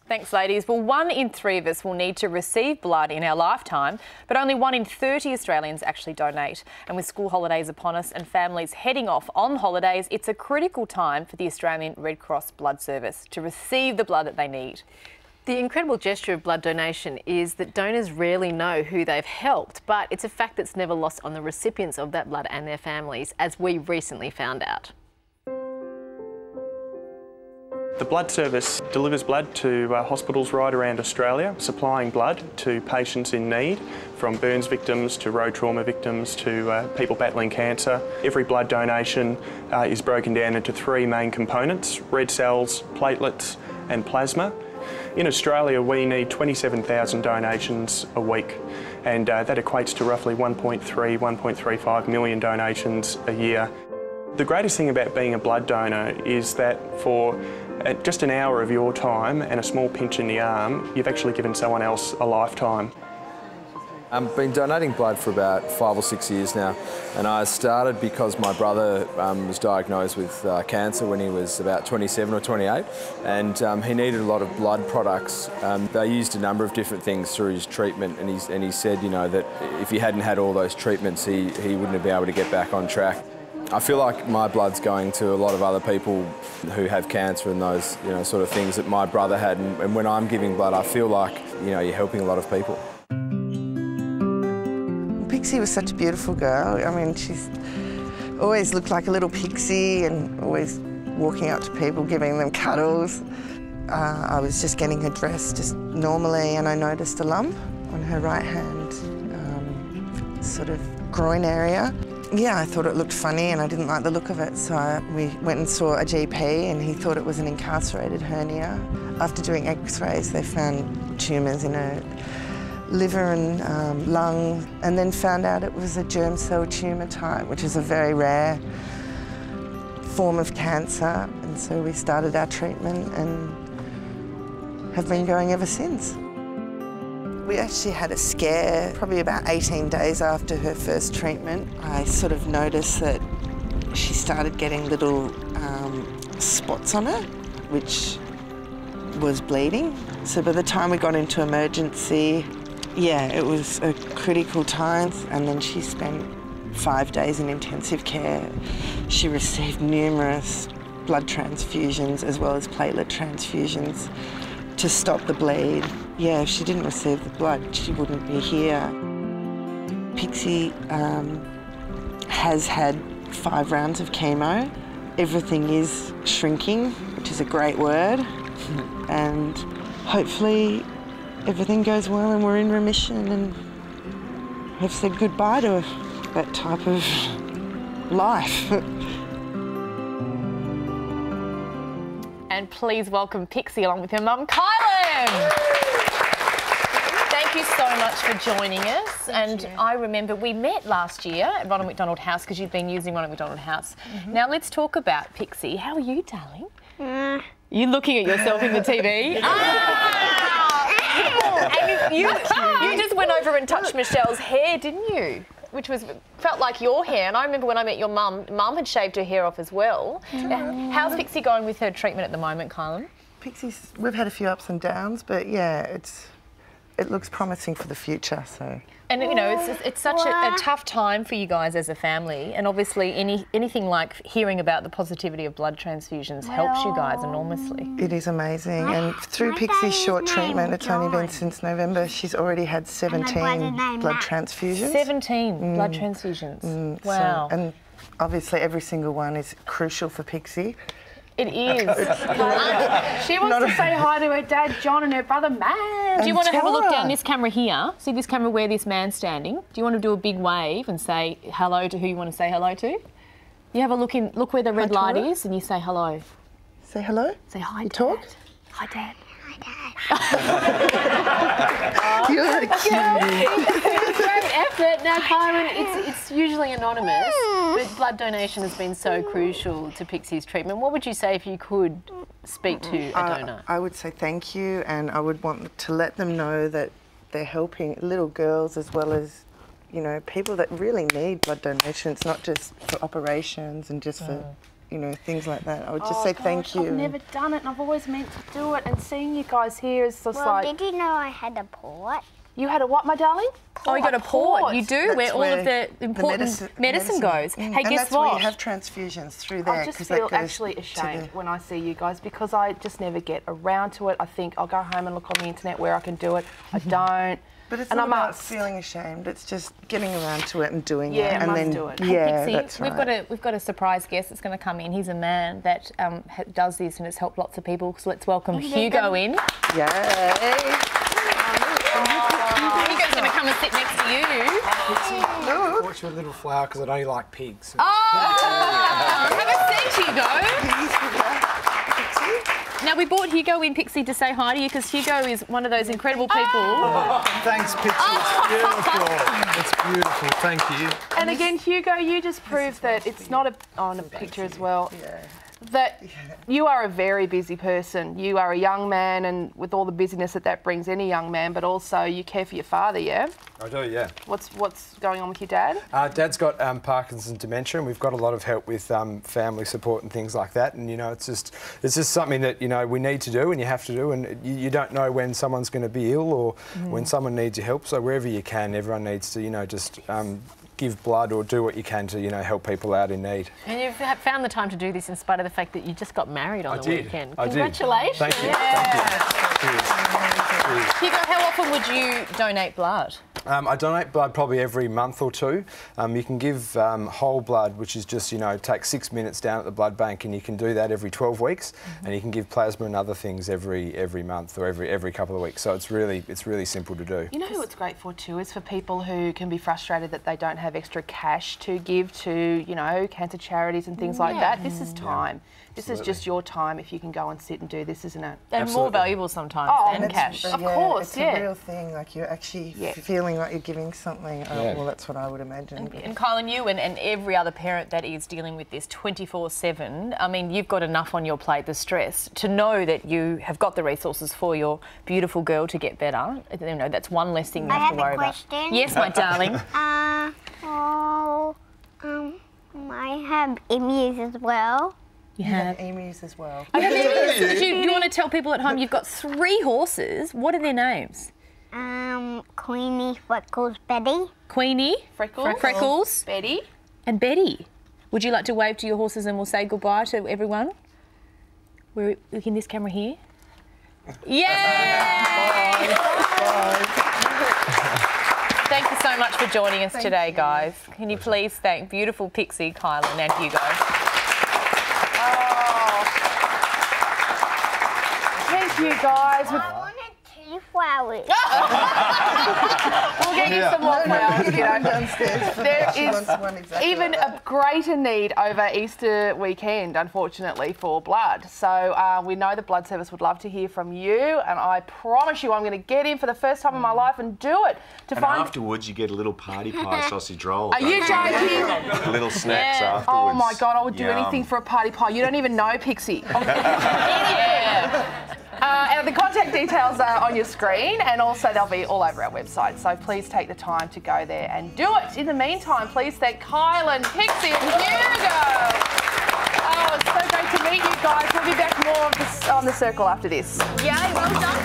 Thanks, ladies. Well, 1 in 3 of us will need to receive blood in our lifetime, but only 1 in 30 Australians actually donate. And with school holidays upon us and families heading off on holidays, it's a critical time for the Australian Red Cross Blood Service to receive the blood that they need. The incredible gesture of blood donation is that donors rarely know who they've helped, but it's a fact that's never lost on the recipients of that blood and their families, as we recently found out. The Blood Service delivers blood to hospitals right around Australia, supplying blood to patients in need, from burns victims to road trauma victims to people battling cancer. Every blood donation is broken down into 3 main components: red cells, platelets and plasma. In Australia, we need 27,000 donations a week, and that equates to roughly 1.35 million donations a year. The greatest thing about being a blood donor is that for just an hour of your time and a small pinch in the arm, you've actually given someone else a lifetime. I've been donating blood for about 5 or 6 years now, and I started because my brother was diagnosed with cancer when he was about 27 or 28, and he needed a lot of blood products. They used a number of different things through his treatment, and he said, you know, that if he hadn't had all those treatments, he wouldn't have been able to get back on track. I feel like my blood's going to a lot of other people who have cancer and those, you know, sort of things that my brother had, and when I'm giving blood, I feel like, you know, you're helping a lot of people. Pixie was such a beautiful girl. I mean, she's always looked like a little pixie and always walking up to people, giving them cuddles. I was just getting her dressed just normally, and I noticed a lump on her right hand, sort of groin area. Yeah, I thought it looked funny and I didn't like the look of it, so we went and saw a GP and he thought it was an incarcerated hernia. After doing x-rays, they found tumours in her liver and lung, and then found out it was a germ cell tumour type, which is a very rare form of cancer. And so we started our treatment and have been going ever since. We actually had a scare probably about 18 days after her first treatment. I sort of noticed that she started getting little spots on her, which was bleeding. So by the time we got into emergency, yeah, it was a critical time. And then she spent 5 days in intensive care. She received numerous blood transfusions as well as platelet transfusions to stop the bleed. Yeah, if she didn't receive the blood, she wouldn't be here. Pixie has had 5 rounds of chemo. Everything is shrinking, which is a great word. And hopefully everything goes well and we're in remission and have said goodbye to that type of life. And please welcome Pixie along with her mum, Kylan. Thank you so much for joining us. Thank you. I remember we met last year at Ronald McDonald House because you've been using Ronald McDonald House. Now let's talk about Pixie. How are you, darling? You're looking at yourself in the TV. And you just went over and touched Michelle's hair, didn't you? Which felt like your hair. And I remember when I met your mum, Mum had shaved her hair off as well. How's Pixie going with her treatment at the moment, Kylan? Pixie's, we've had a few ups and downs, but yeah, it looks promising for the future. So. And you know, it's such a tough time for you guys as a family, and obviously anything like hearing about the positivity of blood transfusions helps you guys enormously. It is amazing, and through Pixie's short treatment, it's only been since November, she's already had 17 blood transfusions. 17 blood transfusions. Wow. So, and obviously every single one is crucial for Pixie. It is. She wants to say hi to her dad, John, and her brother, Matt. Do you want to have a look down this camera here? See this camera where this man's standing? Do you want to do a big wave and say hello to who you want to say hello to? You have a look in. Look where the red light is, and you say hello. Say hello. Say hi. You talk. Hi, Dad. You're a cutie. Great effort. Now, Kylan, it's usually anonymous, but blood donation has been so crucial to Pixie's treatment. What would you say if you could speak to a donor? I would say thank you, and I would want to let them know that they're helping little girls as well as, you know, people that really need blood donation. It's not just for operations and just for you know, things like that. I would just say thank you. I've never done it and I've always meant to do it, and seeing you guys here is just Well, did you know I had a port? You had a what, my darling? Oh, you got a port. You do, That's where all of the important medicine goes. Hey, and guess that's where what? you have transfusions through there. I just 'cause feel that goes actually to ashamed when I see you guys, because I just never get around to it. I think I'll go home and look on the internet where I can do it. I don't. But it's and not I about must. feeling ashamed. It's just getting around to it and doing it. Yeah, and must then do it. Yeah, Pixie, that's right. we've got a surprise guest that's going to come in. He's a man that does this and has helped lots of people. So let's welcome Hugo in. Yay! Hugo's going to come and sit next to you. Bought you a little flower because I only like pigs. Oh! Have a seat, Hugo. Now, we brought Hugo in, Pixie, to say hi to you because Hugo is one of those incredible people. Thanks, Pixie. It's beautiful. It's beautiful. Thank you. And again, Hugo, you just proved that it's not on a picture as well. That you are a very busy person. You are a young man, and with all the busyness that brings any young man, but also you care for your father, yeah? I do, yeah. What's going on with your dad? Dad's got Parkinson's dementia, and we've got a lot of help with family support and things like that. And you know, it's just something that we need to do, and you have to do. And you don't know when someone's going to be ill or when someone needs your help. So wherever you can, everyone needs to just give blood or do what you can to help people out in need. And you've found the time to do this in spite of the fact that you just got married on the weekend. I did. Congratulations. Thank you. Yeah. Thank you. Hugo, how often would you donate blood? I donate blood probably every month or two. You can give whole blood, which is just, takes 6 minutes down at the blood bank, and you can do that every 12 weeks. And you can give plasma and other things every month or every couple of weeks. So it's really simple to do. You know who it's great for too is for people who can be frustrated that they don't have extra cash to give to, cancer charities and things like that. This is time. This is just your time if you can go and sit and do this, isn't it? And more valuable sometimes than cash. Of course, it's a real thing. Like you're actually feeling like you're giving something. Well, that's what I would imagine. And Kylan, you and every other parent that is dealing with this 24/7, I mean, you've got enough on your plate, the stress, to know that you have got the resources for your beautiful girl to get better. That's one less thing you have to worry about. Yes, my darling. I have emus as well. You have emus as well. Do you want to tell people at home you've got 3 horses? What are their names? Queenie, Freckles, Betty. Queenie, Freckles, Betty, and Betty. Would you like to wave to your horses and we'll say goodbye to everyone? We're in this camera here. Yay! Thank you so much for joining us today, guys. Can you please thank beautiful Pixie, Kylan and Hugo. Thank you, guys. I wanted 2 flowers. We'll get you some more flowers, downstairs. There is even a greater need over Easter weekend, unfortunately, for blood. So we know the blood service would love to hear from you, and I promise you I'm going to get in for the first time in my life and do it. Afterwards you get a little party pie sausage roll. Are you joking? Little snacks afterwards. Oh my God, I would do anything for a party pie. You don't even know Pixie. And the contact details are on your screen, and also they'll be all over our website. So please take the time to go there and do it. In the meantime, please thank Kylan, Pixie and Hugo. Oh, it's so great to meet you guys. We'll be back more of this on The Circle after this. Yay, well done.